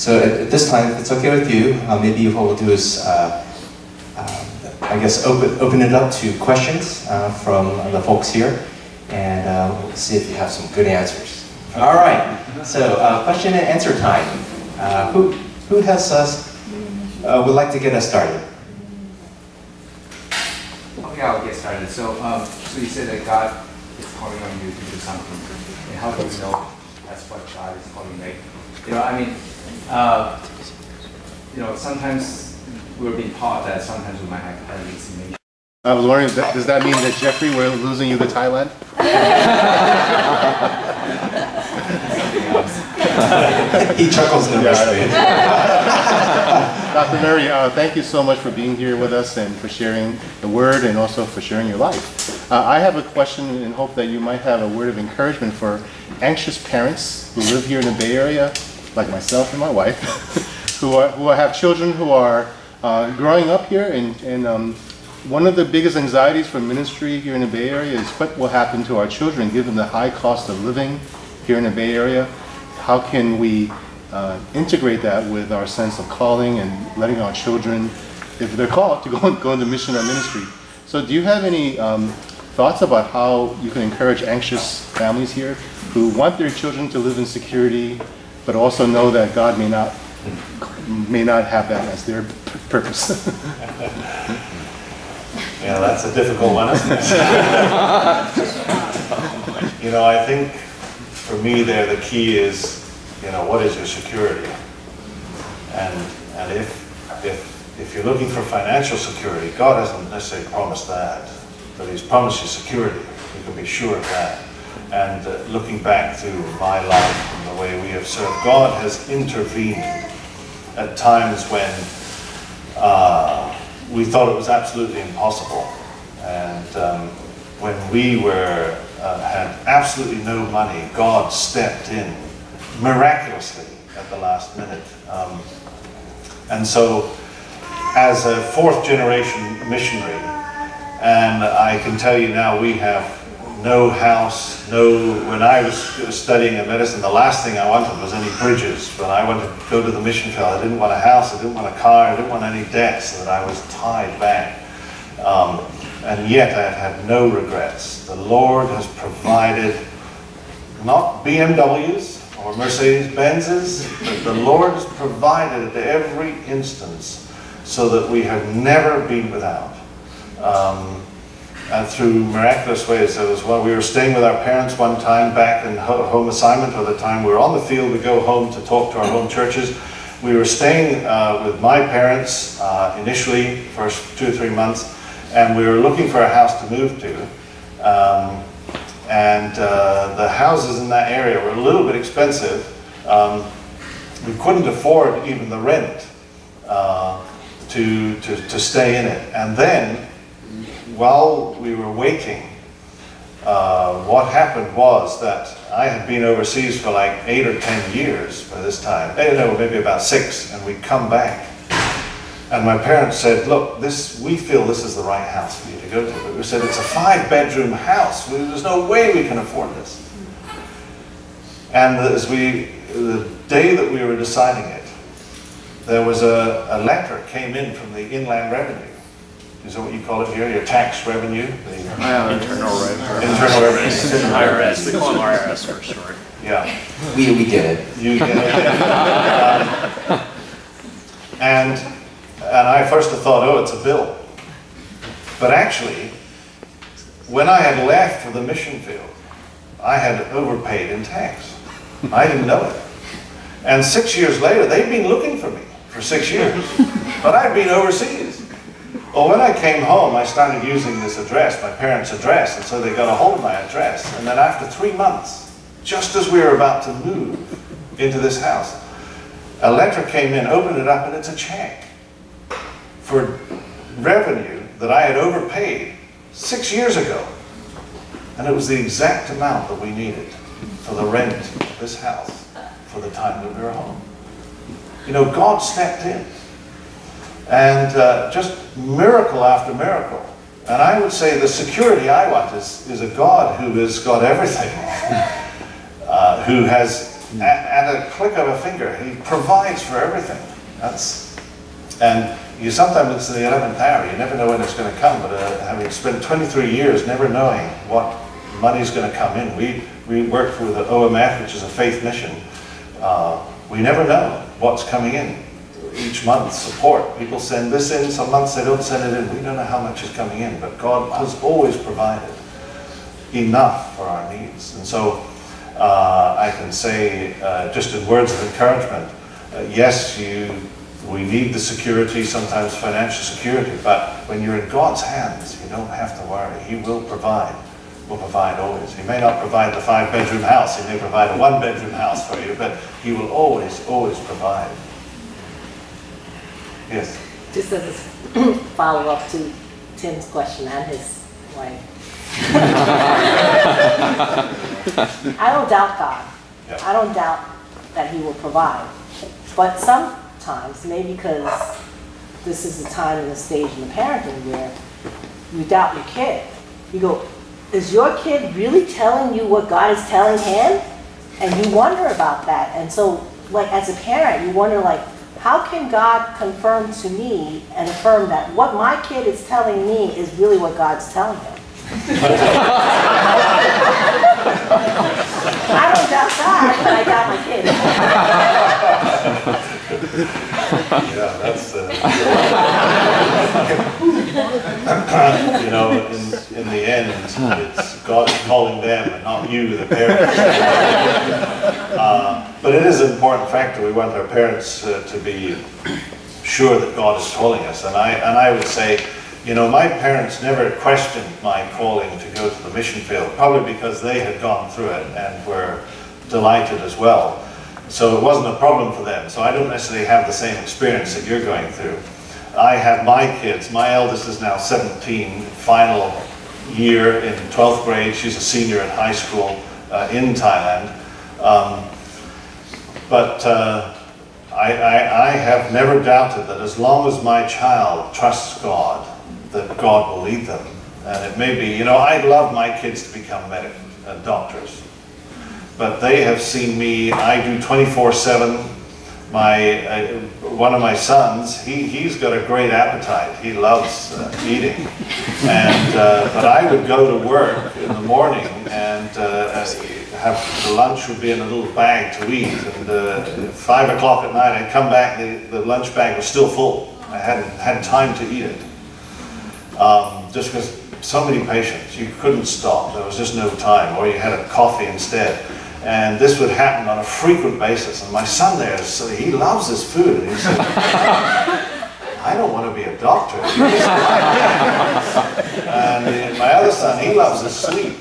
So at this time, if it's okay with you, maybe what we'll do is, I guess, open it up to questions from the folks here, and we'll see if you have some good answers. All right, so question and answer time. Who has would like to get us started? Okay, I'll get started. So, so you said that God is calling on you to do something, and how do you know that's what God is calling you? You know, I mean, you know, sometimes we're being taught that sometimes we might have hallucinations. I was wondering, does that mean that Jeffrey, we're losing you to Thailand? He chuckles nervously. Dr. Mary, thank you so much for being here with us and for sharing the word and also for sharing your life. I have a question and hope that you might have a word of encouragement for anxious parents who live here in the Bay Area, like myself and my wife, who have children who are growing up here, and one of the biggest anxieties for ministry here in the Bay Area is what will happen to our children given the high cost of living here in the Bay Area. How can we integrate that with our sense of calling and letting our children, if they're called, to go into mission or ministry? So do you have any thoughts about how you can encourage anxious families here who want their children to live in security, but also know that God may not have that as their purpose? Yeah, that's a difficult one, isn't it? You know, I think for me there the key is, you know, what is your security? And if you're looking for financial security, God hasn't necessarily promised that, but He's promised you security. You can be sure of that. And looking back to my life and the way we have served, God has intervened at times when we thought it was absolutely impossible. And when we had absolutely no money, God stepped in miraculously at the last minute. And so, as a fourth generation missionary, and I can tell you now we have no house, when I was studying in medicine, the last thing I wanted was any bridges. When I wanted to go to the mission field, I didn't want a house, I didn't want a car, I didn't want any debts, so that I was tied back. And yet I have had no regrets. The Lord has provided not BMWs or Mercedes-Benzes, but the Lord has provided at every instance so that we have never been without. And through miraculous ways as well. We were staying with our parents one time back in home assignment, or the time we were on the field to go home to talk to our home churches. We were staying with my parents initially, first 2 or 3 months, and we were looking for a house to move to. The houses in that area were a little bit expensive. We couldn't afford even the rent to stay in it. And then, while we were waiting, what happened was that I had been overseas for like 8 or 10 years by this time. No, maybe about 6, and we'd come back. And my parents said, look, we feel this is the right house for you to go to. But we said, it's a 5-bedroom house. There's no way we can afford this. And the day that we were deciding it, there was a letter came in from the Inland Revenue. Is that what you call it here? Your tax revenue? Internal revenue. Internal revenue. IRS. We call them IRS for short. Yeah. We get it. You get it. And I first thought, oh, it's a bill. But actually, when I had left for the mission field, I had overpaid in tax. I didn't know it. And 6 years later, they'd been looking for me for 6 years. But I'd been overseas. Well, when I came home, I started using this address, my parents' address, and so they got a hold of my address. And then after 3 months, just as we were about to move into this house, a letter came in, opened it up, and it's a check for revenue that I had overpaid 6 years ago. And it was the exact amount that we needed for the rent of this house for the time that we were home. You know, God stepped in. And just miracle after miracle. And I would say the security I want is a God who has got everything, who has at a click of a finger. He provides for everything. And you sometimes it's the 11th hour. You never know when it's going to come. But having spent 23 years never knowing what money is going to come in, we work with the OMF, which is a faith mission. We never know what's coming in each month. Support. People send this in. Some months they don't send it in. We don't know how much is coming in. But God has always provided enough for our needs. And so I can say, just in words of encouragement, yes, we need the security, sometimes financial security, but when you're in God's hands, you don't have to worry. He will provide always. He may not provide the 5-bedroom house, he may provide a 1-bedroom house for you, but he will always, always provide. Yes? Just as a follow-up to Tim's question and his wife. I don't doubt God. Yeah. I don't doubt that he will provide. But sometimes, maybe because this is the time and the stage in the parenting where you doubt your kid. You go, is your kid really telling you what God is telling him? And you wonder about that. And so, like, as a parent, you wonder, like, how can God confirm to me and affirm that what my kid is telling me is really what God's telling him? I don't doubt God, but I doubt my kid. Yeah, that's you know, in the end, it's God calling them and not you, the parents. But it is an important factor. We want our parents to be sure that God is calling us. And I would say, you know, my parents never questioned my calling to go to the mission field, probably because they had gone through it and were delighted as well. So it wasn't a problem for them. So I don't necessarily have the same experience that you're going through. I have my kids. My eldest is now 17, final year in 12th grade. She's a senior at high school in Thailand. I have never doubted that as long as my child trusts God, that God will lead them. And it may be, you know, I'd love my kids to become doctors. But they have seen me, I do 24/7. One of my sons, he's got a great appetite. He loves eating. And, but I would go to work in the morning and have the lunch would be in a little bag to eat. And at 5 o'clock at night, I'd come back, the lunch bag was still full. I hadn't had time to eat it. Just because so many patients, you couldn't stop. There was just no time, or you had a coffee instead. And this would happen on a frequent basis. And my son there, so he loves his food. And he said, I don't want to be a doctor. And my other son, he loves his sleep.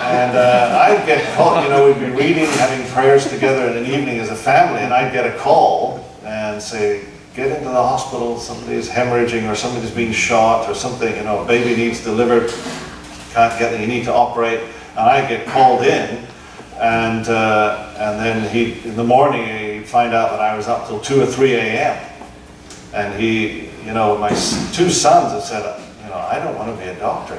And I'd get called, you know, we'd be reading, having prayers together in an evening as a family, and I'd get a call and say, get into the hospital, somebody's hemorrhaging, or somebody's being shot, or something, you know, a baby needs delivered, can't get it, you need to operate. And I'd get called in, and then in the morning, he'd find out that I was up till 2 or 3 a.m. And he, you know, my 2 sons have said, you know, I don't want to be a doctor.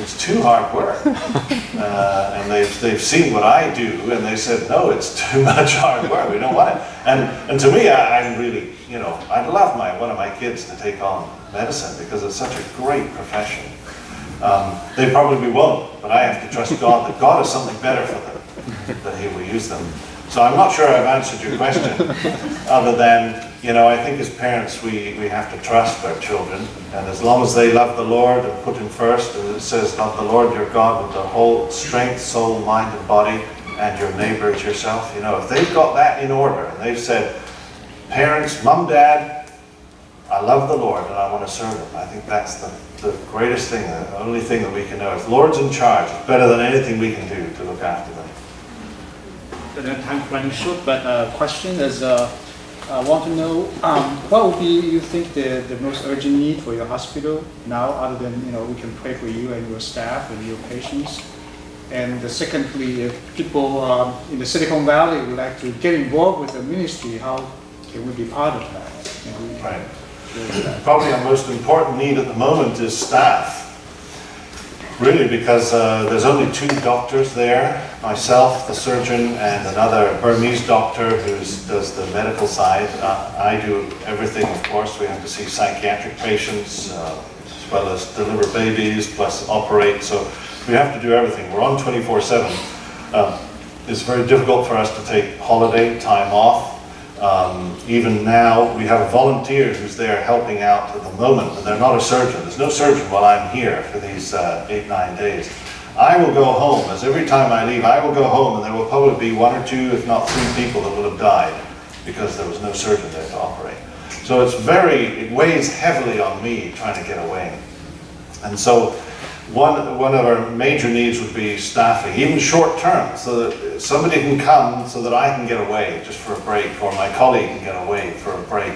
It's too hard work. And they've seen what I do, and they said, no, it's too much hard work. We don't want it. And to me, I'm really, you know, I'd love one of my kids to take on medicine because it's such a great profession. They probably won't, but I have to trust God that God has something better for them, that He will use them. So I'm not sure I've answered your question, other than, you know, I think as parents we have to trust our children, and as long as they love the Lord and put Him first, and it says, love the Lord your God with the whole strength, soul, mind, and body, and your neighbor as yourself. You know, if they've got that in order, and they've said, parents, mom, dad, I love the Lord and I want to serve Him, I think that's the greatest thing, the only thing that we can know. If the Lord's in charge, it's better than anything we can do to look after them. The time running short, but question is, I want to know what would be, you think, the most urgent need for your hospital now, other than, you know, we can pray for you and your staff and your patients. And secondly, if people in the Silicon Valley would like to get involved with the ministry, how can we be part of that? You know, right. Probably our most important need at the moment is staff. Really, because there's only 2 doctors there, myself, the surgeon, and another Burmese doctor who does the medical side. I do everything, of course. We have to see psychiatric patients, as well as deliver babies, plus operate. So we have to do everything. We're on 24/7. It's very difficult for us to take holiday, time off. Even now, we have a volunteer who's there helping out at the moment, and they're not a surgeon. There's no surgeon while I'm here for these 8-9 days. I will go home, as every time I leave, I will go home, and there will probably be 1 or 2, if not 3 people that will have died because there was no surgeon there to operate. So it weighs heavily on me trying to get away. And so one of our major needs would be staffing, even short term, so that somebody can come so that I can get away just for a break, or my colleague can get away for a break,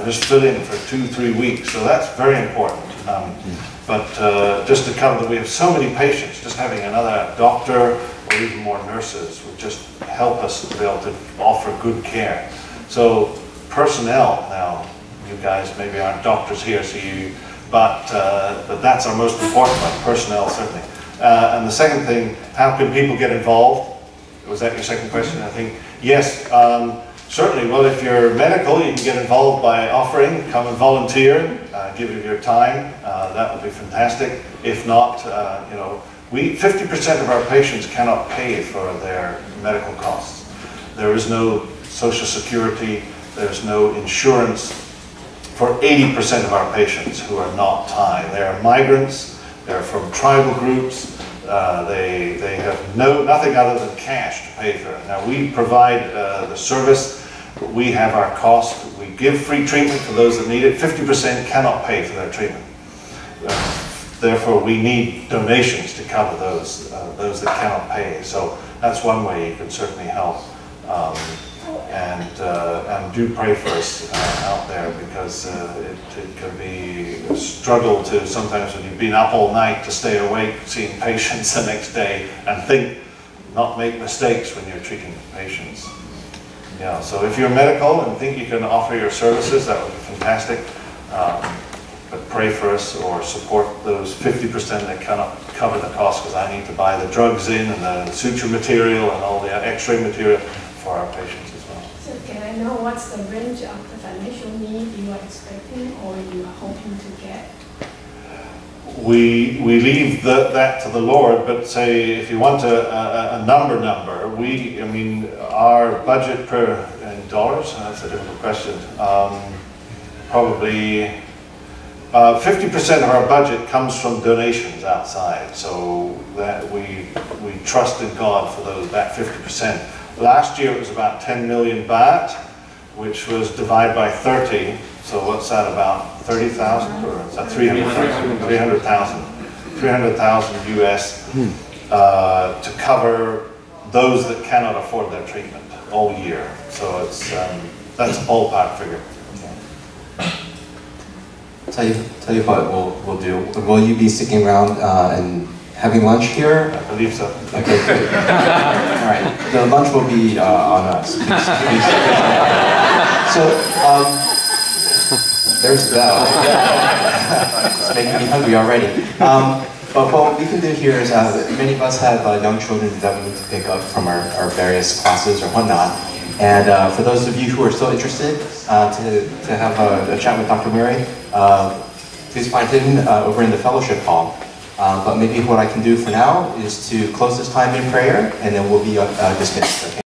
just fill in for 2-3 weeks. So that's very important. But just to cover that we have so many patients, just having another doctor or even more nurses would just help us to be able to offer good care. So personnel, now you guys maybe aren't doctors here, so but that's our most important one, personnel certainly. And the second thing, how can people get involved? Was that your second question, I think? Yes, certainly. Well, if you're medical, you can get involved by offering, come and volunteer, give it your time. That would be fantastic. If not, 50% of our patients cannot pay for their medical costs. There is no Social Security, there's no insurance for 80% of our patients who are not Thai. They are migrants, they're from tribal groups, they have nothing other than cash to pay for it. Now we provide the service, we have our cost, we give free treatment for those that need it. 50% cannot pay for their treatment. Therefore we need donations to cover those that cannot pay. So that's one way you can certainly help. And do pray for us out there, because it can be a struggle to sometimes when you've been up all night to stay awake seeing patients the next day and not make mistakes when you're treating patients. Yeah, so if you're medical and think you can offer your services, that would be fantastic. But pray for us or support those 50% that cannot cover the cost, because I need to buy the drugs in and the suture material and all the x-ray material for our patients as well. So can I know what's the range of the financial need you are expecting or you are hoping to get? We leave that to the Lord, but say if you want a number, our budget in dollars, that's a difficult question, probably 50% of our budget comes from donations outside, so that we trust in God for that 50%. Last year it was about 10 million baht, which was divided by 30, so what's that, about 30,000, or is that 300,000? 300,000 US to cover those that cannot afford their treatment all year. So it's that's a ballpark figure. Tell you what we'll do. Will you be sticking around and having lunch here? I believe so. Okay, good. All right, the lunch will be on us. So, there's the bell. It's making me hungry already. But what we can do here is, many of us have young children that we need to pick up from our various classes or whatnot. And for those of you who are still interested to have a chat with Dr. Murray, please find him over in the fellowship hall. But maybe what I can do for now is to close this time in prayer, and then we'll be dismissed. Okay?